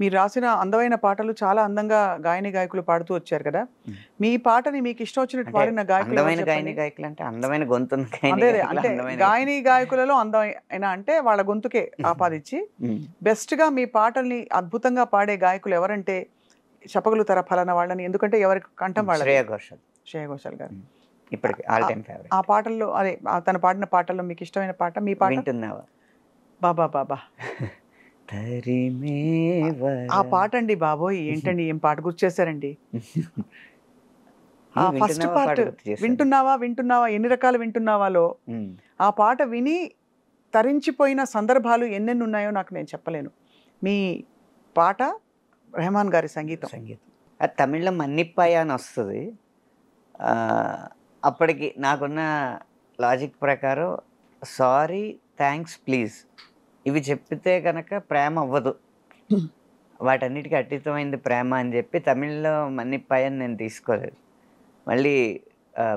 మీరు రాసిన అందమైన పాటలు చాలా అందంగా గాయని గాయకులు పాడుతూ వచ్చారు కదా! మీ పాటని మీకు ఇష్టం వచ్చినట్టు అంటే పాడిన గాయకులు ఎవరు అందమైన గాయని చెప్పండి? గాయకులు అంటే అందమైన గొంతున్న గాయని అదే గాయకులు, అంటే అందమైన గాయని గాయకులలో అందమైన అంటే వాళ్ళ గొంతుకే ఆపాదించి హ్మ్. బెస్ట్‌గా మీ పాటల్ని అద్భుతంగా పాడే గాయకులు ఎవరంటే చెప్పగలుగుతారా ఫలానా వాళ్ళని? ఎందుకంటే ఎవరి కంఠం వాళ్ళది. శ్రేయ ఘోషల్. శ్రేయ ఘోషాల్ గారు. హ్మ్. ఇప్పటికి ఆల్ ఆ టైమ్ ఫేవరెట్. ఆ పాటల్లో అదే తను పాడిన పాటల్లో మీకు ఇష్టమైన పాట మీ పాట? వింటున్నావా? బాబా బాబా! తరిమే ఆ పాటండి బాబోయ్! ఏంటండి ఏం పాట గుర్తు చేశారండి. ఆ ఫస్ట్ వింటున్నావా పాట పార్ట్ గుర్తు చేశాను. వింటున్నావా వింటున్నావా ఎన్ని రకాలు వింటున్నావాలో హ్మ్. ఆ పాట విని తరించిపోయిన సందర్భాలు ఎన్నెన్నున్నాయో నాకు నేను చెప్పలేను. మీ పాట రెహమాన్ గారి సంగీతం. సంగీతం. అది తమిళ్లో మన్నిప్పాయ అని వస్తది. అప్పటికి నాకున్న లాజిక్ ప్రకారం సారీ, థాంక్స్, ప్లీజ్ ఇవి చెప్పితే గనక ప్రేమ అవ్వదు. వాటన్నిటికి అతీతమైంది ప్రేమ అని చెప్పి తమిళ్లో మన్నిప్పాయ అని నేను తీసుకోలేదు. మళ్ళీ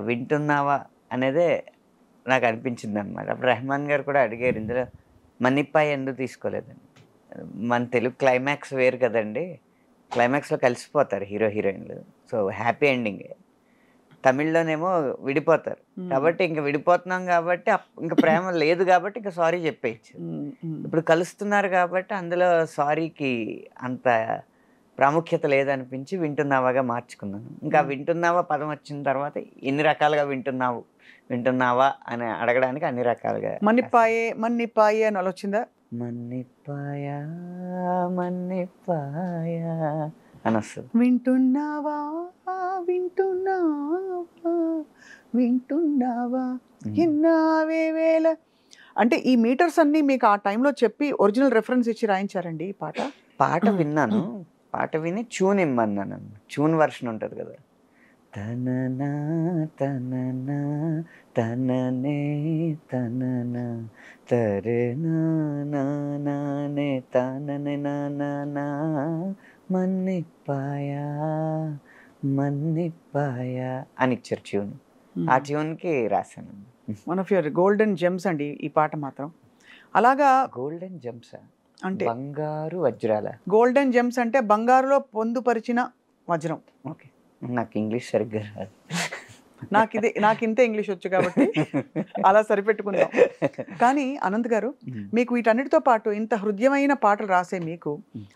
వింటున్నావా అనేదే నాకు అనిపించిందనమాట. అప్పుడు రెహమాన్ గారు కూడా అడిగారు, ఇందులో మన్నిప్పాయ ఎందుకు తీసుకోలేదని. మన తెలుగు క్లైమాక్స్ వేరు కదండీ! క్లైమాక్స్‌లో కలిసిపోతారు హీరో, హీరోయిన్‌లు. సో, హ్యాపీ ఎండింగే. తమిళ్‌లోనేమో విడిపోతారు. హ్మ్. కాబట్టి ఇంక విడిపోతున్నాం కాబట్టి ఇంక ప్రేమ లేదు కాబట్టి ఇంక సారీ చెప్పేయొచ్చు. హ్మ్. హ్మ్. ఇప్పుడు కలుస్తున్నారు కాబట్టి అందులో సారీకి అంత ప్రాముఖ్యత లేదనిపించి వింటున్నావాగా మార్చుకున్నాను. ఇంకా వింటున్నావా పదం వచ్చిన తర్వాత ఎన్ని రకాలుగా వింటున్నావు, వింటున్నావా అని అడగడానికి అన్ని రకాలుగా రాశాను. మన్నిప్పాయే మన్నిప్పాయే అని అలా వచ్చిందా? మన్నిప్పాయా మన్నిప్పాయా అని వస్తుంది. వింటున్నావా వింటున్నావా వింటున్నావా ఇన్నావే వేళ అంటే ఈ మీటర్స్ అన్నీ మీకు ఆ టైంలో చెప్పి ఒరిజినల్ రెఫరెన్స్ ఇచ్చి రాయించారండి ఈ పాట? పాట విన్నాను. పాట విని ట్యూన్ ఇమ్మన్నాను. ట్యూన్ వర్షన్ ఉంటది కదా! తననా తననా తననే తననా తరేనా నానే తననే నానా మన్నిప్పాయా మన్నిప్పాయా అని ఇచ్చారు ట్యూన్. ఆ ట్యూన్‌కి రాశాను. One of your golden gems అండి ఈ పాట మాత్రం. అలాగా గోల్డెన్ జెమ్సా? అంటే బంగారు వజ్రాలా? గోల్డెన్ జెమ్స్ అంటే బంగారులో పొందుపరిచిన వజ్రం. ఓకే. నాకు ఇంగ్లీష్ సరిగ్గా రాదు. నాకింతే ఇంగ్లీష్ వచ్చు కాబట్టి అలా సరిపెట్టుకుందాం. కానీ అనంత్ గారు మీకు వీటన్నిటితో పాటు ఇంత హృద్యమైన పాటలు రాసే మీకు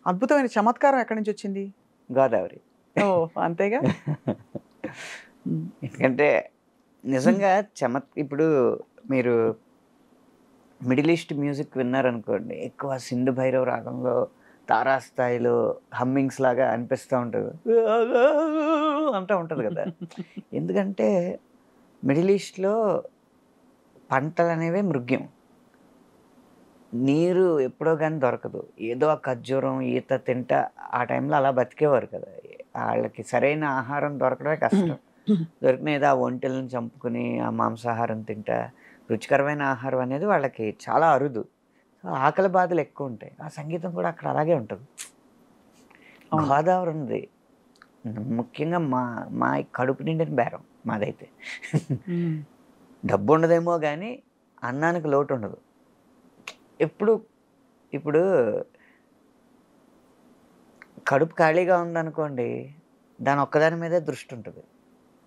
అద్భుతమైన చమత్కారం ఎక్కడి నుంచి వచ్చింది? గోదావరి. ఓహ్! అంతేగా? ఎందుకంటే నిజంగా ఇప్పుడు మీరు మిడిల్ ఈస్ట్ మ్యూజిక్ విన్నారనుకోండి, ఎక్కువ సింధు భైరవ్ రాగంలో తారాస్థాయిలో హమ్మింగ్స్ లాగా అనిపిస్తూ ఉంటుంది. అంటూ ఉంటుంది కదా! ఎందుకంటే మిడిల్ ఈస్ట్‌లో పంటలనేవే మృగ్యం. నీరు ఎప్పుడో గాని దొరకదు. ఏదో ఆ ఖర్జూరం, ఈత తింటా ఆ టైంలో అలా బతికేవారు కదా! ఆళ్ళకి సరైన ఆహారం దొరకడమే కష్టం. దొరికిన ఏదో ఆ ఒంటెలను చంపుకొని, ఆ మాంసాహారం తింటా రుచికరమైన ఆహారం అనేది వాళ్ళకి చాలా అరుదు. సో, ఆకలి బాధలు ఎక్కువుంటాయి. ఆ సంగీతం కూడా అక్కడ అలాగే ఉంటది. గోదావరి ఉంది. ముఖ్యంగా మా కడుపు నిండిన బేరం మాదైతే. డబ్బుండదేమో గానీ, అన్నానికి లోటుండదు. ఇప్పుడు కడుపు ఖాళీగా ఉందనుకోండి, దాని ఒక్కదాని మీదే దృష్టి ఉంటది.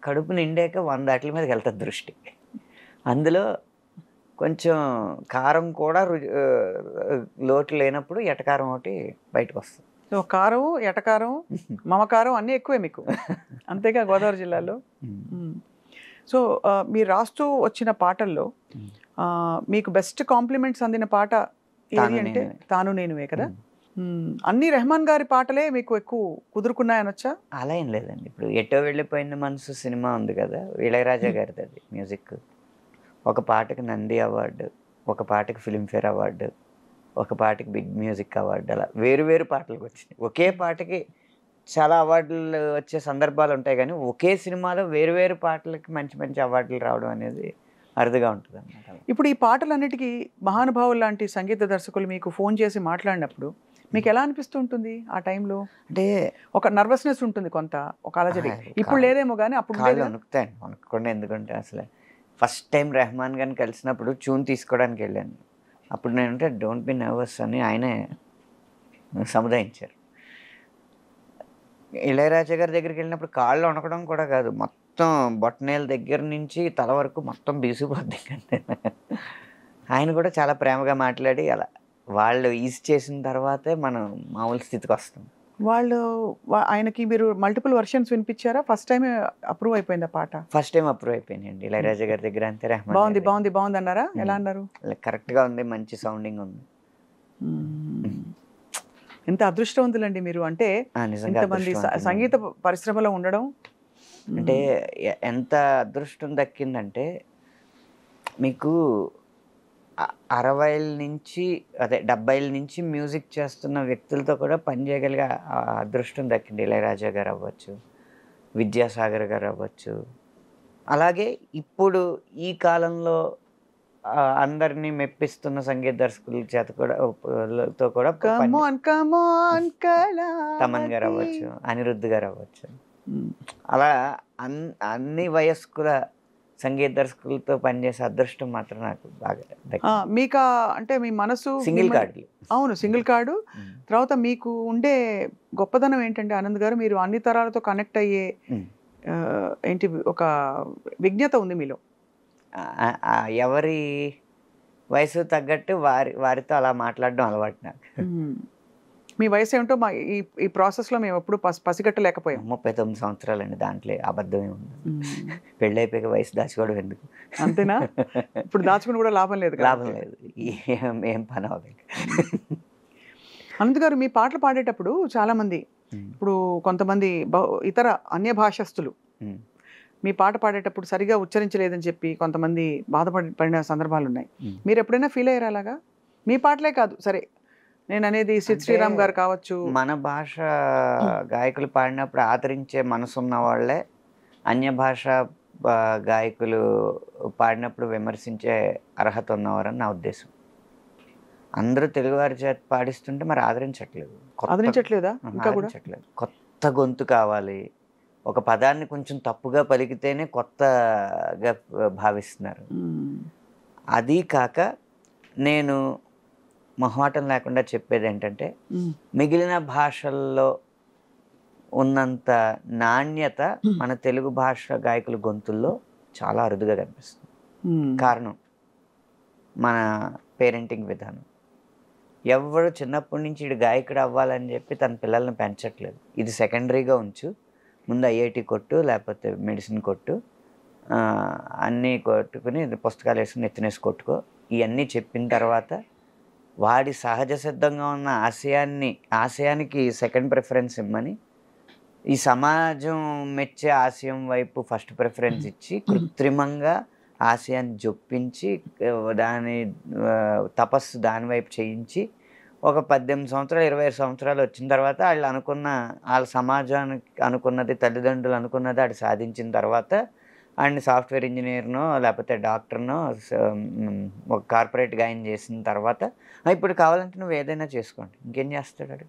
కడుపు నిండాక 100 ఆటిల మీదకెళ్తది దృష్టి. అందులో కొంచెం కారం కూడా లోటు లేనప్పుడు ఎటకారం ఒకటి బయటకొస్తది. సో, కారం, ఎటకారం, మమకారం అన్నీ ఎక్కువే మీకు. అంతేగా గోదావరి జిల్లాలో? సో, మీరు రాస్తూ వచ్చిన పాటల్లో మీకు బెస్ట్ కాంప్లిమెంట్స్ అందిన పాట ఏది అంటే 'తాను నేనువే' కదా? అన్ని రెహమాన్ గారి పాటలే మీకు ఎక్కువ కుదురుకున్నాయనొచ్చా? అలా ఏం లేదండి. ఇప్పుడు 'ఎటో వెళ్ళిపోయిన మనసు' సినిమా ఉంది కదా! ఇళయరాజా గారిది అది మ్యూజిక్. ఒక పాటకి నంది అవార్డు, ఒక పాటకి ఫిల్మ్‌ఫేర్ అవార్డు, ఒక పాటకి బిగ్ మ్యూజిక్ అవార్డు అలా వేరు వేరు పాటలకొచ్చినాయి. ఒకే పాటకి చాలా అవార్డులు వచ్చే సందర్భాలుంటాయి గానీ, ఒకే సినిమాలో వేరు వేరు పాటలకి మంచి మంచి అవార్డులు రావడం అనేది అరుదుగా ఉంటదనమాట. ఇప్పుడు ఈ పాటలన్నిటికీ మహానుభావుల్లాంటి సంగీత దర్శకులు మీకు ఫోన్ చేసి మాట్లాడినప్పుడు మీకెలా అనిపిస్తూ ఉంటుంది ఆ టైంలో? అంటే ఒక నర్వస్‌నెస్ ఉంటుంది కొంత. ఒక అలజడి. ఇప్పుడు లేదేమో గానీ అప్పుడు కాళ్ళు ఉండేదా? వణుకుతాయండి. వణుకకుండా ఎందుకుంటాయి అసలు. ఫస్ట్ టైం రెహమాన్ గారిని కలిసినప్పుడు ట్యూన్ తీసుకోవడానికెళ్ళాను. అప్పుడు నేనంటే డోంట్ బి నర్వస్ అని ఆయనే సముదాయించారు. ఇళయరాజా గారి దగ్గరికి వెళ్ళినప్పుడు కాళ్ళు వణకడం కూడా కాదు, మొత్తం బొట్టనేల దగ్గర నుంచి తల వరకు మొత్తం బీసిపోద్ది కంటే. ఆయన కూడా చాలా ప్రేమగా మాట్లాడి అలా వాళ్ళు ఈజ్ చేసిన తర్వాతే మనం మామూలు స్థితికి వస్తాం. వాళ్ళు ఆయనకి మీరు మల్టిపుల్ వర్షన్స్ వినిపించారా? ఫస్ట్ టైం అప్రూవ్ అయిపోయింది ఆ పాట? ఫస్ట్ టైం అప్రూవ్ అయిపోయినాయండి ఇళయరాజా గారి దగ్గర, అంతే. రెహమాన్ బాగుంది బాగుంది బాగుంది అన్నారా? ఎలా అన్నారు? కరెక్ట్గా ఉంది, మంచి సౌండింగ్ ఉంది. ఎంత అదృష్టవంతులండి మీరు, అంటే నిజంగా ఇంతమంది అదృష్టవంతులు. సంగీత పరిశ్రమలో ఉండడం. అంటే ఎంత అదృష్టం దక్కిందంటే మీకు 60ల నుంచి అదే 70ల నుంచి మ్యూజిక్ చేస్తున్న వ్యక్తులతో కూడా పనిచేయగలిగే అదృష్టం దక్కింది. ఇళయరాజా గారు అవ్వచ్చు, విద్యాసాగర్ గారు అవ్వచ్చు, అలాగే ఇప్పుడు ఈ కాలంలో అందరినీ మెప్పిస్తున్న సంగీత దర్శకుల చేత కూడా తో కూడా తమన్ గారు అవ్వచ్చు, అనిరుద్ధ్ గారు అవ్వచ్చు, అలా అన్ని వయస్కుల సంగీత దర్శకులతో పనిచేసే అదృష్టం మాత్రం నాకు బాగా దక్కింది. మీకు అంటే మీ మనసు సింగిల్ కార్డులు. అవును, సింగిల్ కార్డు. తర్వాత మీకు ఉండే గొప్పదనం ఏంటంటే ఆనంద్ గారు, మీరు అన్ని తరాలతో కనెక్ట్ అయ్యే ఏంటి ఒక విజ్ఞత ఉంది మీలో. ఎవరి వయసు తగ్గట్టు వారితో అలా మాట్లాడడం అలవాటు నాకు. మీ వయసు ఏమిటో ఈ ప్రాసెస్లో మేము ఎప్పుడు పసిగట్టలేకపోయాం. 39 సంవత్సరాలండి, దాంట్లో అబద్ధమే ఉంది. పెళ్ళి అయిపోయాక వయసు దాచుకోవడం ఎందుకు? అంతేనా? ఇప్పుడు దాచుకుని కూడా లాభం లేదు. లాభం లేదు, ఏం పని అవ్వదు. అనంత్ గారు, మీ పాటలు పాడేటప్పుడు చాలామంది, ఇప్పుడు కొంతమంది ఇతర అన్య భాషస్తులు మీ పాట పాడేటప్పుడు సరిగా ఉచ్చరించలేదని చెప్పి కొంతమంది బాధపడిన సందర్భాలు ఉన్నాయి. మీరు ఎప్పుడైనా ఫీల్ అయ్యారు అలాగా? మీ పాటలే కాదు, సరే నేను అనేది సిద్ శ్రీరామ్ గారు కావచ్చు. మన భాష గాయకులు పాడినప్పుడు ఆదరించే మనసున్న వాళ్ళే అన్య భాష గాయకులు పాడినప్పుడు విమర్శించే అర్హత ఉన్నవారని నా ఉద్దేశం. అందరూ తెలుగువారి చేత పాడిస్తుంటే మరి ఆదరించట్లేదా? కొత్త గొంతు కావాలి, ఒక పదాన్ని కొంచెం తప్పుగా పలికితేనే కొత్తగా భావిస్తున్నారు. అది కాక నేను మొహమాటం లేకుండా చెప్పేది ఏంటంటే, మిగిలిన భాషల్లో ఉన్నంత నాణ్యత మన తెలుగు భాష గాయకుల గొంతుల్లో చాలా అరుదుగా కనిపిస్తుంది. కారణం మన పేరెంటింగ్ విధానం. ఎవరు చిన్నప్పటి నుంచి ఇటు గాయకుడు అవ్వాలని చెప్పి తన పిల్లల్ని పెంచట్లేదు. ఇది సెకండరీగా ఉంచు, ముందు ఐఐటి కొట్టు, లేకపోతే మెడిసిన్ కొట్టు, అన్నీ కొట్టుకుని పుస్తకాలు వేసుకుని ఎత్తినేసి కొట్టుకో, ఇవన్నీ చెప్పిన తర్వాత వాడి సహజ సిద్ధంగా ఉన్న ఆశయానికి సెకండ్ ప్రిఫరెన్స్ ఇమ్మని, ఈ సమాజం మెచ్చే ఆశయం వైపు ఫస్ట్ ప్రిఫరెన్స్ ఇచ్చి కృత్రిమంగా ఆశయాన్ని జొప్పించి దాని తపస్సు దాని వైపు చేయించి ఒక 18 సంవత్సరాలు 25 సంవత్సరాలు వచ్చిన తర్వాత వాళ్ళ సమాజానికి అనుకున్నది, తల్లిదండ్రులు అనుకున్నది ఆడు సాధించిన తర్వాత ఆడిని సాఫ్ట్వేర్ ఇంజనీర్నో లేకపోతే డాక్టర్నో ఒక కార్పొరేట్ గాయన చేసిన తర్వాత ఇప్పుడు కావాలంటే నువ్వు ఏదైనా చేసుకోండి, ఇంకేం చేస్తాడు?